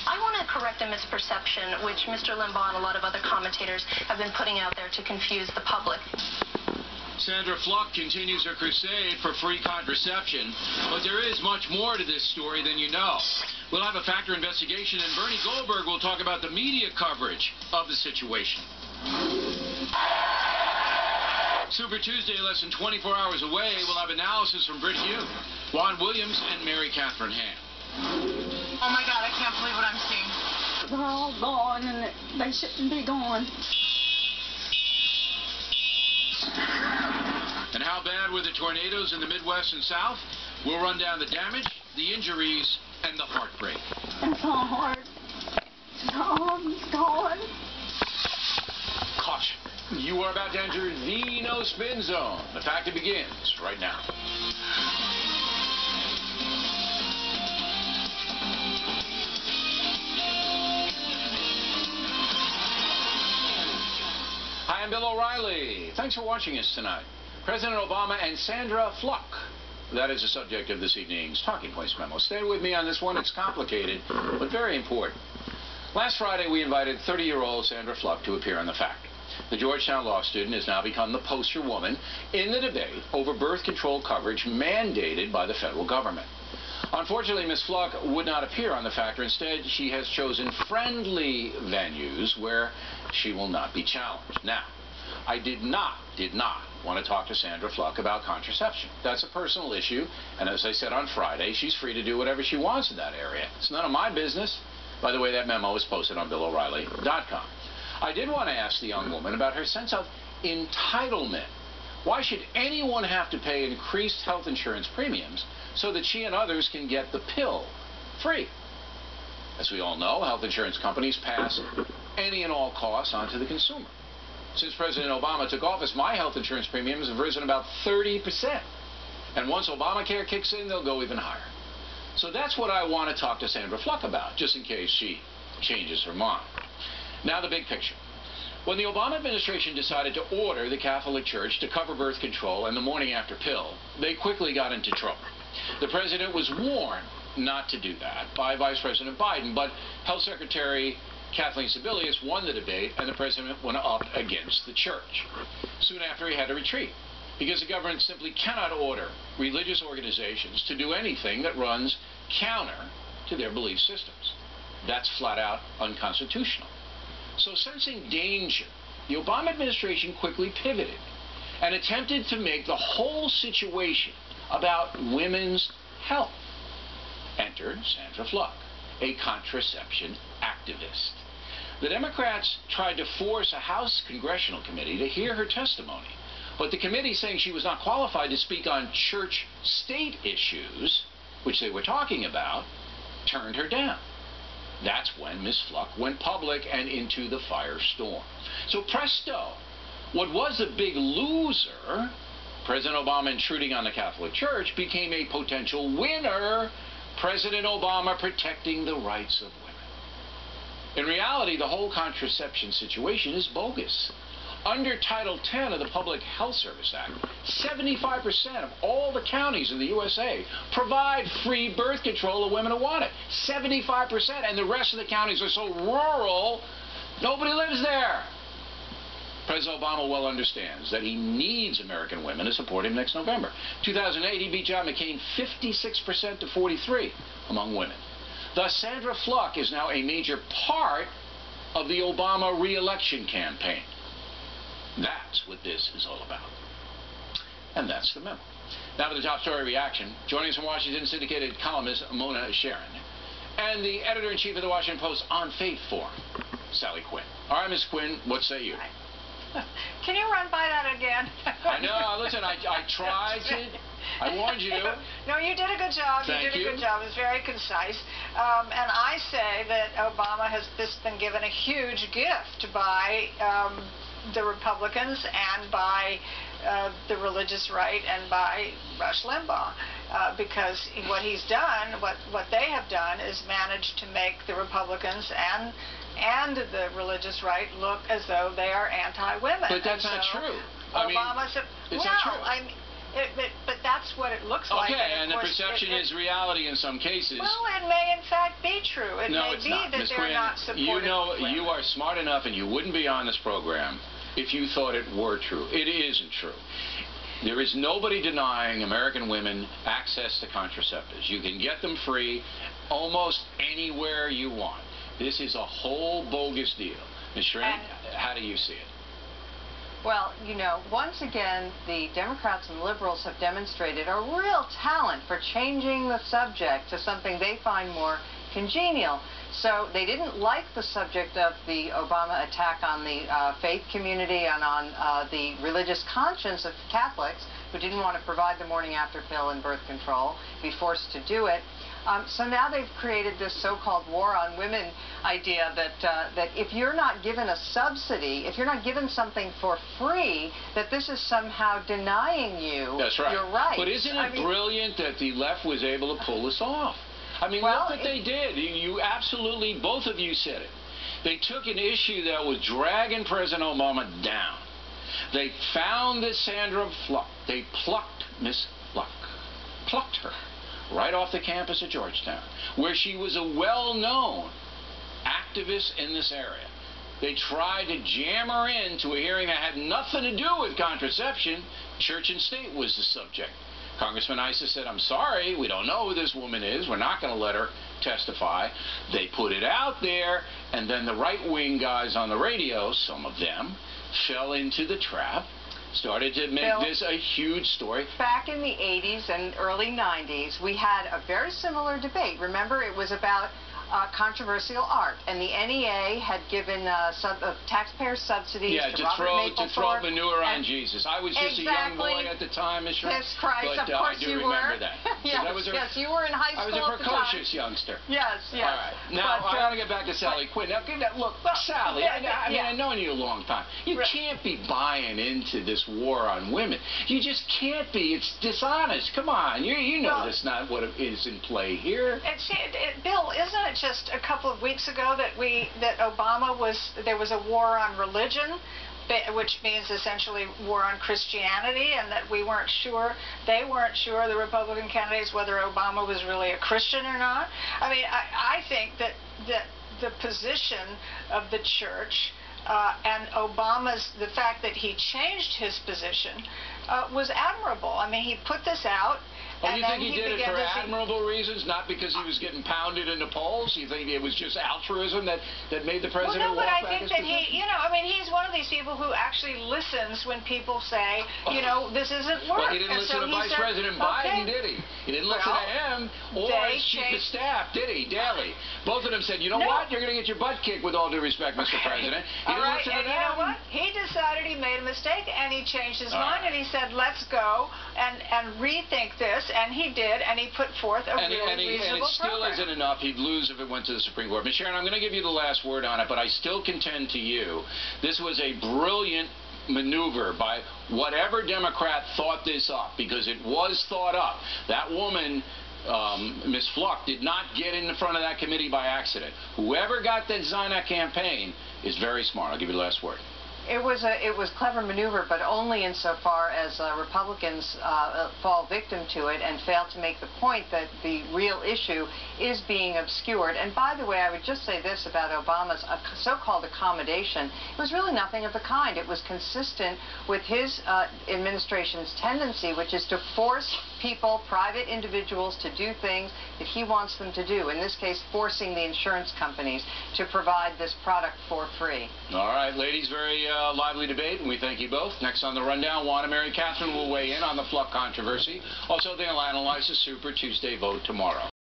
I want to correct a misperception which Mr. Limbaugh and a lot of other commentators have been putting out there to confuse the public. Sandra Fluke continues her crusade for free contraception, but there is much more to this story than you know. We'll have a factor investigation, and Bernie Goldberg will talk about the media coverage of the situation. Super Tuesday, less than 24 hours away, we'll have analysis from Britt Hume, Juan Williams, and Mary Catherine Ham. Oh my God, I can't believe what I'm seeing. They're all gone, and they shouldn't be gone. And how bad were the tornadoes in the Midwest and South? We'll run down the damage, the injuries, and the heartbreak. It's all hard. It's gone. Caution. You are about to enter the no-spin zone. The factor begins right now. Hi, I'm Bill O'Reilly. Thanks for watching us tonight. President Obama and Sandra Fluke. That is the subject of this evening's Talking Points memo. Stay with me on this one. It's complicated, but very important. Last Friday, we invited 30-year-old Sandra Fluke to appear on The Factor. The Georgetown law student has now become the poster woman in the debate over birth control coverage mandated by the federal government. Unfortunately, Ms. Fluke would not appear on The Factor. Instead, she has chosen friendly venues where she will not be challenged. Now, I did not want to talk to Sandra Fluke about contraception. That's a personal issue, and as I said on Friday, she's free to do whatever she wants in that area. It's none of my business. By the way, that memo is posted on BillO'Reilly.com. I did want to ask the young woman about her sense of entitlement. Why should anyone have to pay increased health insurance premiums so that she and others can get the pill free? As we all know, health insurance companies pass any and all costs onto the consumer. Since President Obama took office, my health insurance premiums have risen about 30%. And once Obamacare kicks in, they'll go even higher. So that's what I want to talk to Sandra Fluke about, just in case she changes her mind. Now the big picture. When the Obama administration decided to order the Catholic Church to cover birth control and the morning after pill, they quickly got into trouble. The president was warned not to do that by Vice President Biden, but Health Secretary Kathleen Sebelius won the debate, and the president went up against the church. Soon after, he had to retreat, because the government simply cannot order religious organizations to do anything that runs counter to their belief systems. That's flat out unconstitutional. So sensing danger, the Obama administration quickly pivoted and attempted to make the whole situation about women's health. Enter Sandra Fluke, a contraception activist. The Democrats tried to force a House Congressional Committee to hear her testimony, but the committee, saying she was not qualified to speak on church-state issues, which they were talking about, turned her down. That's when Ms. Fluke went public and into the firestorm. So presto, what was a big loser, President Obama intruding on the Catholic Church, became a potential winner, President Obama protecting the rights of women. In reality, the whole contraception situation is bogus. Under Title 10 of the Public Health Service Act, 75% of all the counties in the USA provide free birth control to women who want it. 75%, and the rest of the counties are so rural, nobody lives there. President Obama well understands that he needs American women to support him next November. 2008, he beat John McCain 56% to 43% among women. Thus, Sandra Fluke is now a major part of the Obama re-election campaign. That's what this is all about. And that's the memo. Now to the top story reaction. Joining us from Washington, Syndicated columnist Mona Charen. And the editor-in-chief of the Washington Post on Faith Forum, Sally Quinn. All right, Ms. Quinn, what say you? Can you run by that again? I know. Listen, I tried to. I warned you. No, you did a good job. Thank you. You did a good job. It was very concise. And I say that Obama has just been given a huge gift by the Republicans and by the religious right and by Rush Limbaugh. Because what he's done, what they have done, is managed to make the Republicans and the religious right look as though they are anti-women. But that's not true. I mean, it's not true. but that's what it looks like. Okay, and the of course, perception is reality in some cases. Well, it may in fact be true. It No, may it's be not. that Ms. they're Quinn, not supportive you know, of women. you are smart enough, and you wouldn't be on this program if you thought it were true. It isn't true. There is nobody denying American women access to contraceptives. You can get them free almost anywhere you want. This is a whole bogus deal. Ms. Charen, how do you see it? Well, you know, once again, the Democrats and liberals have demonstrated a real talent for changing the subject to something they find more congenial. So they didn't like the subject of the Obama attack on the faith community and on the religious conscience of Catholics who didn't want to provide the morning after pill and birth control, be forced to do it. So now they've created this so-called war on women idea that if you're not given a subsidy, if you're not given something for free, that this is somehow denying you That's right. your rights. But isn't it brilliant that the left was able to pull this off? I mean, look what they did. You absolutely, both of you said it. They took an issue that was dragging President Obama down. They found this Sandra Fluke. They plucked Miss Fluke. Plucked her right off the campus at Georgetown, where she was a well-known activist in this area. They tried to jam her into a hearing that had nothing to do with contraception. Church and state was the subject. Congressman Issa said, I'm sorry, we don't know who this woman is. We're not going to let her testify. They put it out there, and then the right-wing guys on the radio, some of them, fell into the trap, started to make this a huge story. Back in the 80s and early 90s, we had a very similar debate. Remember, it was about controversial art, and the NEA had given taxpayer subsidies to Robert Mapplethorpe. To throw manure on Jesus. I was just a young boy at the time, Ms. Charen. Yes, Christ, but of course I do you remember were. that. Yes, yes, you were in high school I was a at the time. precocious youngster. Yes, yes. All right. Now, I want to get back to Sally Quinn. Now, look, Sally, I mean, I've known you a long time. You can't be buying into this war on women. You just can't be. It's dishonest. Come on. You know that's not what is in play here. Bill, isn't it just a couple of weeks ago that there was a war on religion, which means essentially war on Christianity, and that they weren't sure, the Republican candidates, whether Obama was really a Christian or not. I mean, I think that the position of the church and the fact that he changed his position was admirable. I mean, he put this out. Oh, you think he did it for admirable reasons, not because he was getting pounded in the polls? You think it was just altruism that made the president walk back his position? Well, no, but I think that I mean, he's one of these people who actually listens when people say, this isn't work. Well, he didn't listen to Vice President Biden, did he? He didn't listen to him or his chief of staff, did he? Daley. Both of them said, you know what? You're going to get your butt kicked, with all due respect, Mr. President. He didn't listen to them. You know what? He decided he made a mistake, and he changed his mind, and he said, let's go and rethink this. And he did, and he put forth a really reasonable program. And it still isn't enough. He'd lose if it went to the Supreme Court. Ms. Charen, I'm going to give you the last word on it, but I still contend to you this was a brilliant maneuver by whatever Democrat thought this up, because it was thought up. That woman, Ms. Fluke, did not get in the front of that committee by accident. Whoever got that design that campaign is very smart. I'll give you the last word. It was clever maneuver, but only insofar as Republicans fall victim to it and fail to make the point that the real issue is being obscured. And by the way, I would just say this about Obama's so-called accommodation. It was really nothing of the kind. It was consistent with his administration's tendency, which is to force people, private individuals, to do things that he wants them to do. In this case, forcing the insurance companies to provide this product for free. All right, ladies, very lively debate, and we thank you both. Next on the Rundown, Juan and Mary Catherine will weigh in on the Fluke controversy. Also, they'll analyze the Super Tuesday vote tomorrow.